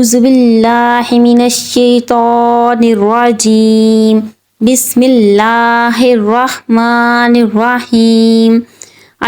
اعوذ باللہ من الشیطان الرجیم بسم اللہ الرحمن الرحیم۔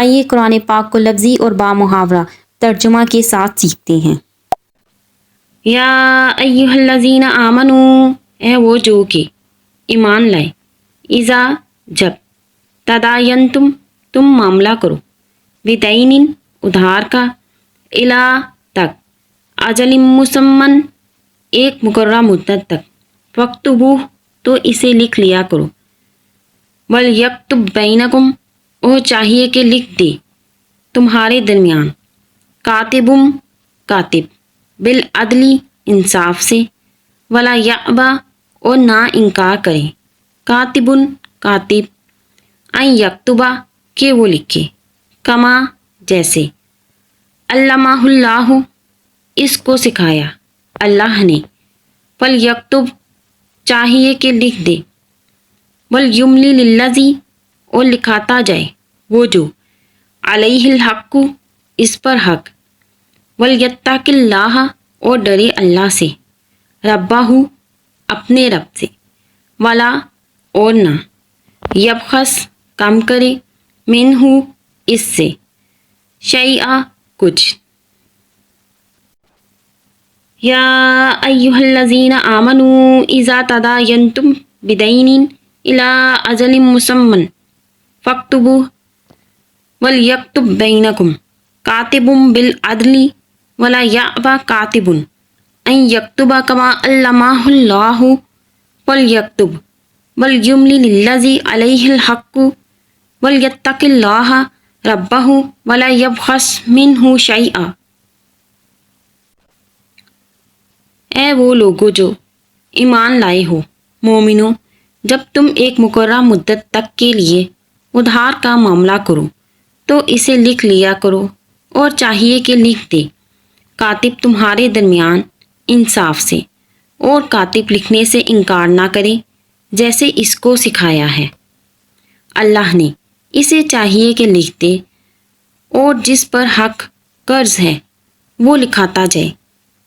آئیے قرآن پاک کو لفظی اور بامحاورہ ترجمہ کے ساتھ سیکھتے ہیں۔ یا ایھا الذین آمنوا، اے وہ جو کہ ایمان لائے، اذا جب، تداینتم تم معاملہ کرو، بدین ادھار کا، الی تک، اجل مسمن ایک مقررہ مدت تک، فاکتبوہ تو اسے لکھ لیا کرو، ولیکتب بینکم اور چاہیے کہ لکھ دے تمہارے درمیان، کاتبم کاتب، بالعدل انصاف سے، ولا یأبا اور نہ انکار کرے، کاتبن کاتب، ان یکتبا کہ وہ لکھے، کما جیسے، علمہ اللہ اس کو سکھایا اللہ نے، فلیکتب چاہیے کہ لکھ دے، ولیملی للذی اور لکھاتا جائے وہ جو، علیہ الحق اس پر حق، ولیتق اللہ اور ڈرے اللہ سے، ربہ اپنے رب سے، ولا اور نہ، یبخس کم کرے، منہ اس سے، شیئا کچھ۔ یا ایھا الذین آمنوا اذا تداینتم بدین الی اجل مسمى فاکتبوہ ولیکتب بینکم کاتب بالعدل ولا یأبا کاتب ان یکتب کما علمہ اللہ فلیکتب ولیملی للذی علیہ الحق ولیتق اللہ ربہ ولا یبخس منہ شیئا۔ اے وہ لوگو جو ایمان لائے ہو، مومنو، جب تم ایک مقررہ مدت تک کے لیے ادھار کا معاملہ کرو تو اسے لکھ لیا کرو، اور چاہیے کہ لکھ دے کاتب تمہارے درمیان انصاف سے، اور کاتب لکھنے سے انکار نہ کرے جیسے اس کو سکھایا ہے اللہ نے، اسے چاہیے کہ لکھ دے، اور جس پر حق قرض ہے وہ لکھاتا جائے،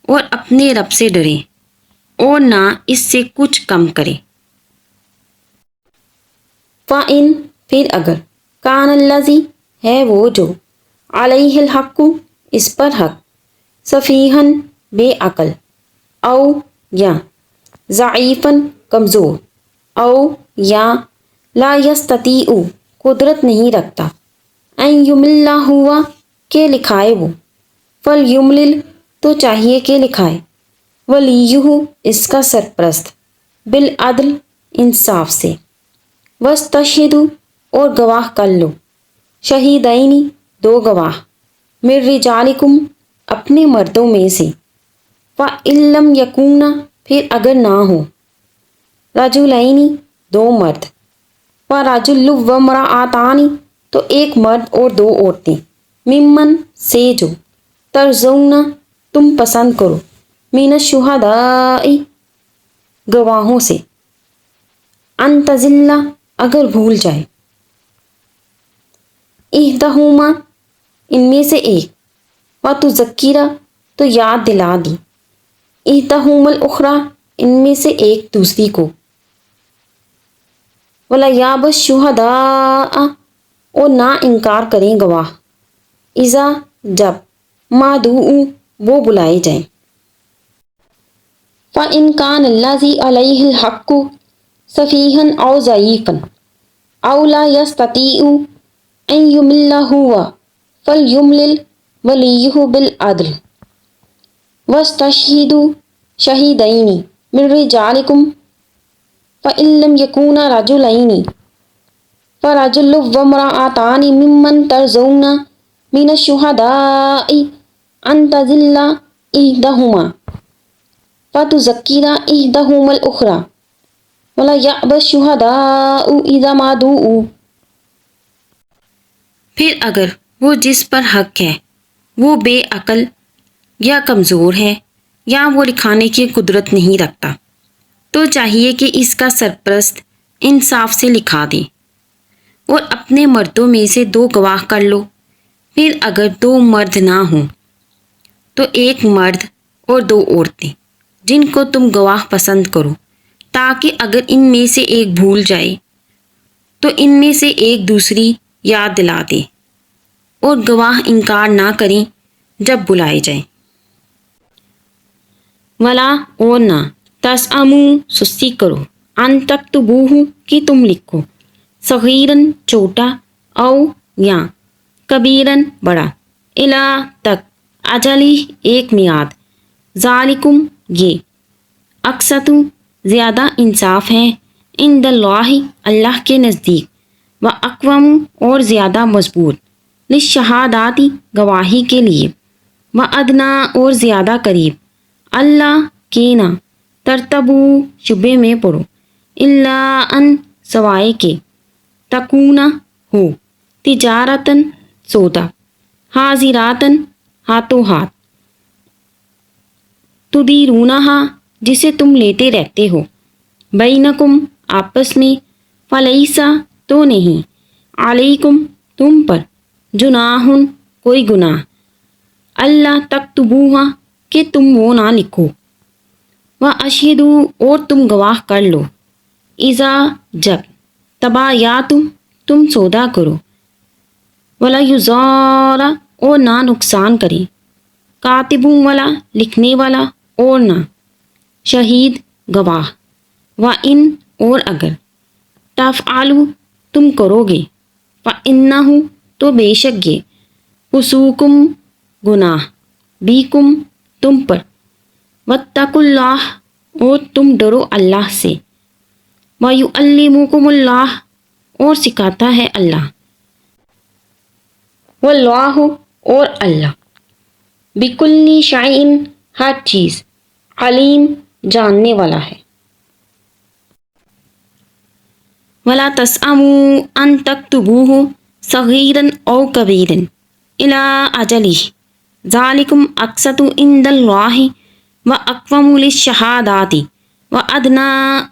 اور اپنے رب سے ڈرے، اور نہ اس سے کچھ کم کرے۔ فَإِن پھر اگر، کان الذی ہے وہ جو، علیہ الحق اس پر حق، سفیہن بے عقل، او یا ضعیفن کمزور، او یا لا یستطیع قدرت نہیں رکھتا، ان یملا ہوا کہ لکھائے وہ، فلیملل تو چاہیے کہ لکھائے، ولیہ اس کا سرپرست، بالعدل انصاف سے، واستشہدوا اور گواہ کر لو، شہیدین دو گواہ، من رجالکم اپنے مردوں میں سے، فإن لم یکونا پھر اگر نہ ہو، رجلین دو مرد، فرجل وامرأتان تو ایک مرد اور دو عورتیں، ممن سے جو، ترضون تم پسند کرو، من الشہداء گواہوں سے، ان تضل اگر بھول جائے، احدہما ان میں سے ایک، وتذکر تو یاد دلا دی، احدہما الاخری ان میں سے ایک دوسری کو، ولیاب الشہداء اور نہ انکار کریں گواہ، اذا جب، ما دعوا وہ بلائے جائیں۔ فَإِن كَانَ الَّذِي عَلَيْهِ الْحَقُّ سَفِيهًا أَوْ ضَعِيفًا أَوْ لَا يَسْتَطِيعُ أَن يُمِلَّ هُوَ فَلْيُمْلِلْ وَلِيُّهُ بِالْعَدْلِ وَاسْتَشْهِدُوا شَهِيدَيْنِ مِن رِجَالِكُمْ فَإِن لَّمْ يَكُونَا رَجُلَيْنِ فَرَجُلٌ وَامْرَأَتَانِ مِمَّن تَرْضَوْنَ مِنَ الشُّهَدَاءِ أَن تَضِلَّ إِحْدَاهُمَا فتذکر احدہما الاخری ولیأبی الشہداء اذا ما دعوا۔ پھر اگر وہ جس پر حق ہے وہ بے عقل یا کمزور ہے، یا وہ لکھانے کی قدرت نہیں رکھتا، تو چاہیے کہ اس کا سرپرست انصاف سے لکھا دے، اور اپنے مردوں میں سے دو گواہ کر لو۔ پھر اگر دو مرد نہ ہوں تو ایک مرد اور دو عورتیں، جن کو تم گواہ پسند کرو، تاکہ اگر ان میں سے ایک بھول جائے تو ان میں سے ایک دوسری یاد دلا دے، اور گواہ انکار نہ کریں جب بلائے جائیں۔ ولا اور نہ تسعموا سستی کرو، ان تکتبوہ کہ تم لکھو، صغیرن چھوٹا، او یا کبیرن بڑا، الا تک، اجلی ایک میعاد، ذالکم یہ، اقسط زیادہ انصاف ہے، عند اللہ اللہ کے نزدیک، و اقوم اور زیادہ مضبوط، للشہاداتی گواہی کے لیے، و ادنا اور زیادہ قریب، اللہ کے نہ ترتبو شبے میں پڑو، اللہ ان سوائے کے، تکونا ہو، تجارتن سودا، حاضراتن ہاتھوں ہاتھ، تدیرونہا جسے تم لیتے رہتے ہو، بینکم آپس میں، فلیسا تو نہیں، علیکم تم پر، جناحن کوئی گناہ، اللہ تکتبوہا کہ تم وہ نہ لکھو، واشہدو اور تم گواہ کر لو، اذا جب، تبایاتم تم سودا کرو، ولا یضار اور نہ نقصان کرے، کاتب ولا لکھنے والا اور نہ، شہید گواہ، و ان اور اگر، تفعلوا تم کرو گے، فإنہ تو بے شک یہ، فسوقکم گناہ، بیکم تم پر، واتقوا اللہ اور تم ڈرو اللہ سے، ویعلمکم اللہ اور سکھاتا ہے اللہ، واللہ اور اللہ، بکل شیء ہر چیز، علیم جاننے والا ہے۔ ولا تسعموا ان تکتبوہ صغیرا او کبیرا الی اجلہ ذالکم اقسط عند اللہ و اقوم للشہادات و ادنا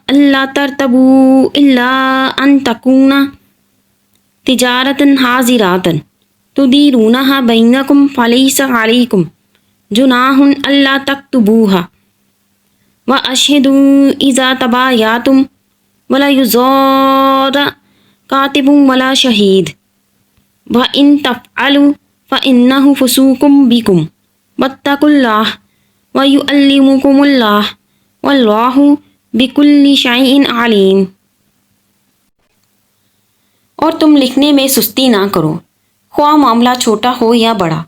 الا ترتبوا الا ان تکونا تجارتا حاضرات تدیرونہا بینکم فلیس علیکم جناح الا تکتبوہا واشہدوا اذا تبایاتم ولا یضار کاتب ولا شہید، وإن تفعلوا فإنہ فسوق بکم، واتقوا اللہ ویعلمکم اللہ، واللہ بکل شیء علیم۔ اور تم لکھنے میں سستی نہ کرو، خواہ معاملہ چھوٹا ہو یا بڑا،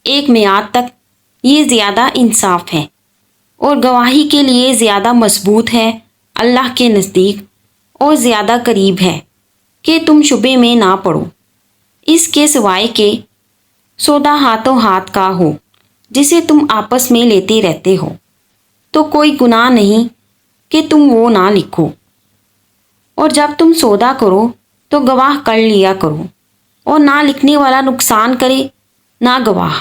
ایک میعاد تک، یہ زیادہ انصاف ہے، اور گواہی کے لیے زیادہ مضبوط ہے اللہ کے نزدیک، اور زیادہ قریب ہے کہ تم شبے میں نہ پڑو، اس کے سوائے کہ سودا ہاتھوں ہاتھ کا ہو جسے تم آپس میں لیتے رہتے ہو، تو کوئی گناہ نہیں کہ تم وہ نہ لکھو، اور جب تم سودا کرو تو گواہ کر لیا کرو، اور نہ لکھنے والا نقصان کرے نہ گواہ،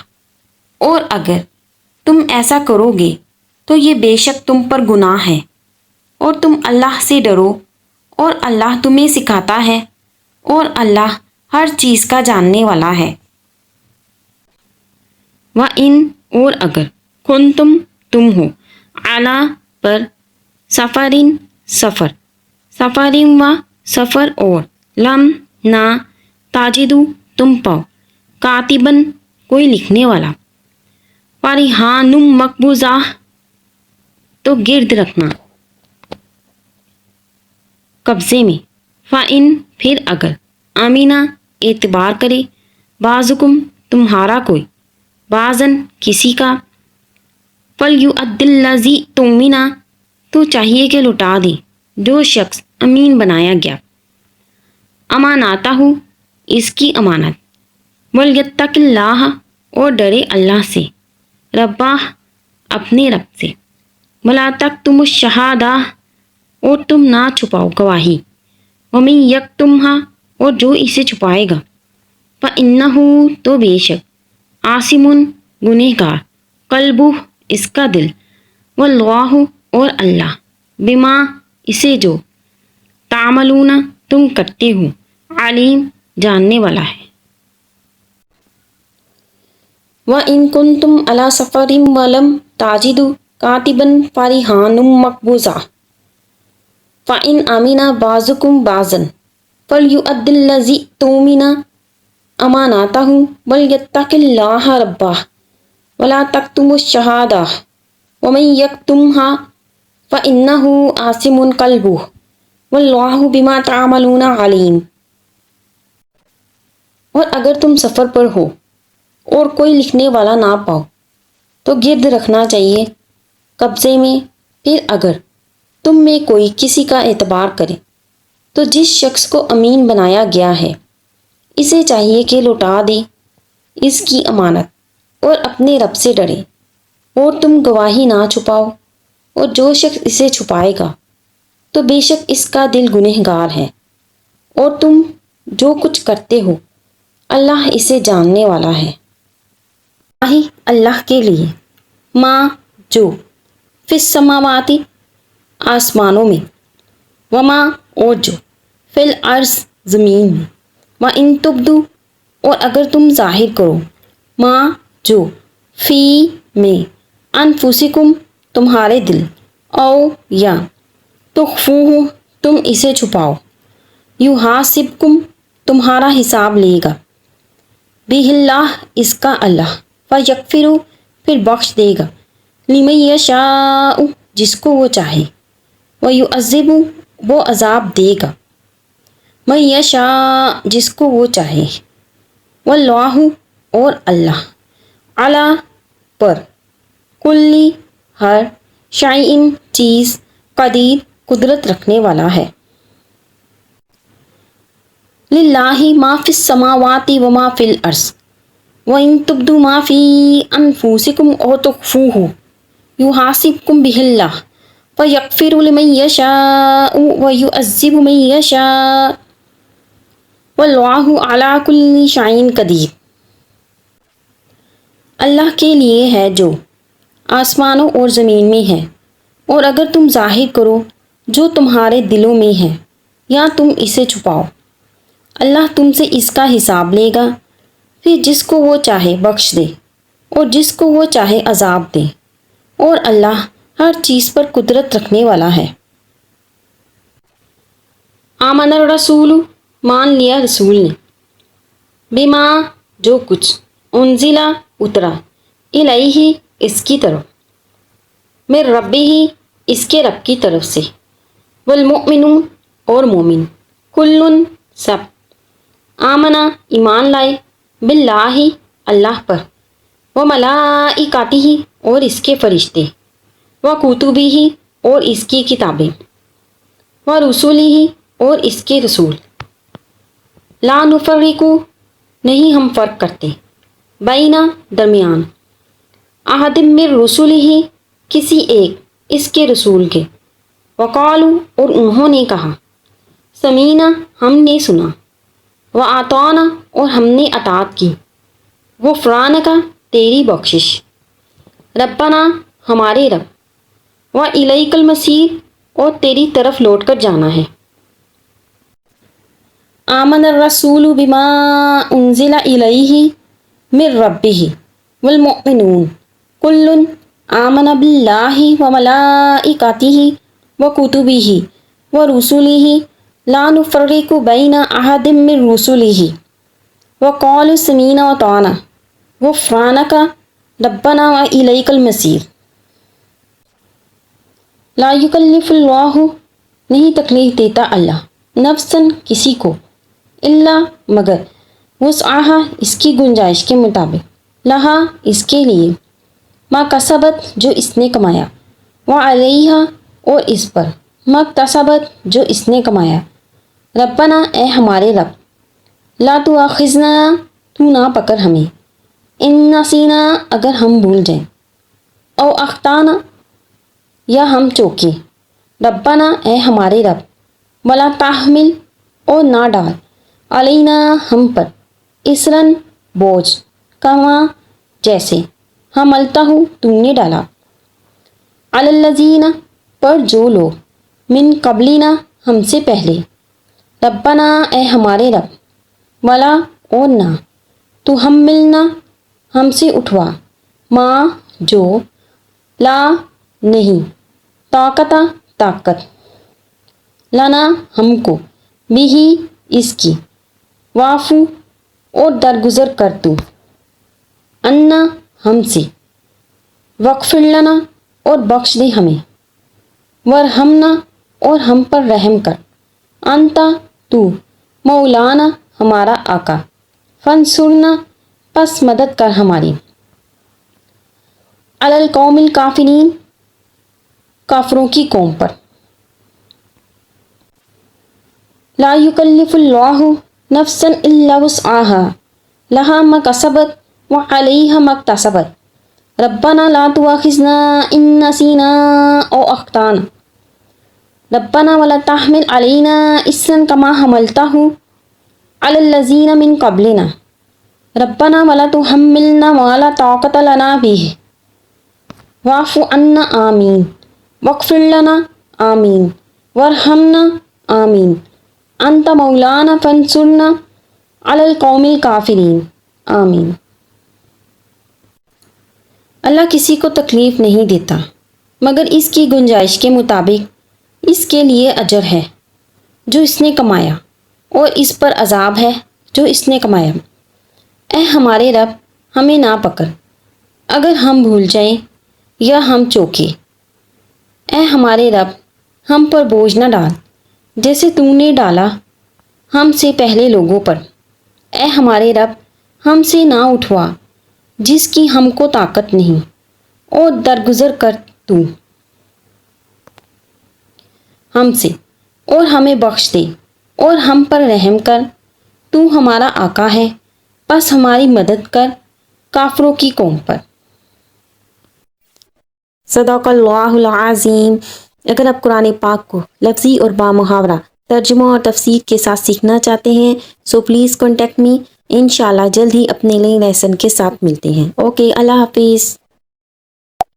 اور اگر تم ایسا کرو گے تو یہ بے شک تم پر گناہ ہے، اور تم اللہ سے ڈرو، اور اللہ تمہیں سکھاتا ہے، اور اللہ ہر چیز کا جاننے والا ہے۔ وَإِن اور اگر، کنتم تم ہو، علی پر، سفرن سفر، سفرن و سفر اور، لم نہ، تاجدو تم پاؤ، کاتبن کوئی لکھنے والا، فرہان مقبوضہ تو گرد رکھنا قبضے میں، فإن پھر اگر، امینہ اعتبار کرے، بعضکم تمہارا کوئی، بعضن کسی کا، فلیؤد الذی اؤتمن تو چاہیے کہ لوٹا دے جو شخص امین بنایا گیا، اماناتہ اس کی امانت، ولیتق اللہ اور ڈرے اللہ سے، ربہ اپنے رب سے، ولا تکتموا الشہادہ اور تم نہ چھپاؤ گواہی، ومن یکتمھا اور جو اسے چھپائے گا، فإنہ تو بے شک، عاصم گنہگار، قلبہ اس کا دل، واللہ اور اللہ، بما اسے جو، تعملون تم کرتے ہو، علیم جاننے والا ہے۔ وَإِن كُنتُمْ عَلَى سَفَرٍ وَلَمْ تَجِدُوا کاتبن فریحانم مقبوضہ فَإِنْ أَمِنَ بَعْضُكُمْ بَعْضًا فَلْيُؤَدِّ الَّذِي اؤْتُمِنَ أَمَانَاتَهُ وَلْيَتَّقِ اللَّهَ رَبَّهُ وَلَا تَكْتُمُوا الشَّهَادَةَ وَمَنْ يَكْتُمْهَا فَإِنَّهُ آثِمٌ قَلْبُهُ وَاللَّهُ بِمَا تَعْمَلُونَ عَلِيمٌ۔ اور اگر تم سفر پر ہو اور کوئی لکھنے والا نہ پاؤ تو گرد رکھنا چاہیے قبضے میں۔ پھر اگر تم میں کوئی کسی کا اعتبار کرے تو جس شخص کو امین بنایا گیا ہے اسے چاہیے کہ لوٹا دے اس کی امانت اور اپنے رب سے ڈرے، اور تم گواہی نہ چھپاؤ، اور جو شخص اسے چھپائے گا تو بے شک اس کا دل گنہگار ہے، اور تم جو کچھ کرتے ہو اللہ اسے جاننے والا ہے۔ اللہ کے لیے ماں جو فی السماوات آسمانوں میں، وما اور جو فی الارض زمین میں، وَإِن تُبْدُوا اور اگر تم ظاہر کرو، ماں جو فی میں، انفسکم تمہارے دل، او یا تخفوہ تم اسے چھپاؤ، یحاسبکم تمہارا حساب لے گا، بہ اللہ اس کا اللہ، فیغفر پھر بخش دے گا، لمن یشاء جس کو وہ چاہے، ویعذب وہ عذاب دے گا، من یشاء جس کو وہ چاہے، واللہ اور اللہ، علی پر، کلی ہر، شیء چیز، قدیر قدرت رکھنے والا ہے۔ للہ ما فی السماوات وما فی الارض وَإِن تُبْدُوا مَا فِي أَنفُسِكُمْ أَوْ تُخْفُوهُ يُحَاسِبْكُم بِهِ اللَّهُ فَيَغْفِرُ لِمَن يَشَاءُ وَيُعَذِّبُ مَن يَشَاءُ وَاللَّهُ عَلَىٰ كُلِّ شَيْءٍ قَدِيرٌ۔ اللہ کے لیے ہے جو آسمانوں اور زمین میں ہے، اور اگر تم ظاہر کرو جو تمہارے دلوں میں ہے یا تم اسے چھپاؤ، اللہ تم سے اس کا حساب لے گا، پھر جس کو وہ چاہے بخش دے اور جس کو وہ چاہے عذاب دے، اور اللہ ہر چیز پر قدرت رکھنے والا ہے۔ آمن الرسول مان لیا رسول نے، بما جو کچھ، انزلہ اترا، الیہ اس کی طرف، من ربہ اس کے رب کی طرف سے، والمؤمنون اور مومن، کل سب، آمنا ایمان لائے، باللہ اللہ پر، وملائکتہ اور اس کے فرشتے، وکتبہ اور اس کی کتابیں، ورسلہ اور اس کے رسول، لا نفرق نہیں ہم فرق کرتے، بین درمیان، احد من رسلہ کسی ایک اس کے رسول کے، وقالوا اور انہوں نے کہا، سمیعنا ہم نے سنا، وَأَطَعْنَا اور ہم نے اطاعت کی، غفرانک تیری بخشش، ربنا ہمارے رب، وَإِلَيْكَ الْمَصِيرُ اور تیری طرف لوٹ کر جانا ہے۔ آمن الرسول بما انزل الیہ من ربہ والمؤمنون کل آمن باللہ وملائکتہ وکتبہ ورسلہ لا نفرق بین احد من رسلہ وقالوا سمعنا وأطعنا غفرانک ربنا وإلیک المصیر۔ لا یکلف اللہ نہیں تکلیف دیتا اللہ نفساً کسی کو، الا مگر وسعہا اس کی گنجائش کے مطابق، لہا اس کے لیے، ما کسبت جو اس نے کمایا، وعلیہا اور اس پر، ما اکتسبت جو اس نے کمایا، ربنا اے ہمارے رب، لا تؤاخذنا تو نہ پکڑ ہمیں، ان نسینا اگر ہم بھول جائیں، او اخطانا یا ہم چوکیں، ربنا اے ہمارے رب، ولا تحمل اور نہ ڈال، علینا ہم پر، اسرن بوجھ، کما جیسے، حملتہ تم نے ڈالا، علی الذین پر جو لوگ، من قبلنا ہم سے پہلے، ربنا اے ہمارے رب، ولا اور نہ، تو حملنا ہم سے اٹھوا، ما جو، لا نہیں، طاقتا طاقت، لنا ہم کو، بھی اس کی، وافو اور درگزر کر تو، انا ہم سے، وغفر لنا اور بخش دے ہمیں، ورحمنا اور ہم پر رحم کر، انتا تو، مولانا ہمارا آقا، فانصرنا پس مدد کر ہماری، علی القوم الکافرین کافروں کی قوم پر، لا یکلف اللہ نفسا الا وسعها لها ما کسبت وعلیہا ما اکتسبت ربنا لا تؤاخذنا ان نسینا او اخطانا ربنا ولا تحمل علینا اصرا کما حملته علی الذین من قبلنا ربنا ولا تحملنا ما لا طاقة لنا به واعف عنا آمین واغفر لنا آمین وارحمنا آمین انت مولانا فانصرنا علی القوم الکافرین آمین۔ اللہ کسی کو تکلیف نہیں دیتا مگر اس کی گنجائش کے مطابق، اس کے لیے اجر ہے جو اس نے کمایا اور اس پر عذاب ہے جو اس نے کمایا۔ اے ہمارے رب ہمیں نہ پکڑ اگر ہم بھول جائیں یا ہم چوکے، اے ہمارے رب ہم پر بوجھ نہ ڈال جیسے تو نے ڈالا ہم سے پہلے لوگوں پر، اے ہمارے رب ہم سے نہ اٹھوا جس کی ہم کو طاقت نہیں، اور درگزر کر تو ہم سے اور ہمیں بخش دے اور ہم پر رحم کر، تو ہمارا آقا ہے پس ہماری مدد کر کافروں کی قوم پر۔ صدق اللہ العظیم۔ اگر آپ قرآن پاک کو لفظی اور بامحاورہ ترجمہ اور تفسیر کے ساتھ سیکھنا چاہتے ہیں سو پلیز کانٹیکٹ می، انشاءاللہ جلد ہی اپنے نئے لیسن کے ساتھ ملتے ہیں۔ اوکے، اللہ حافظ۔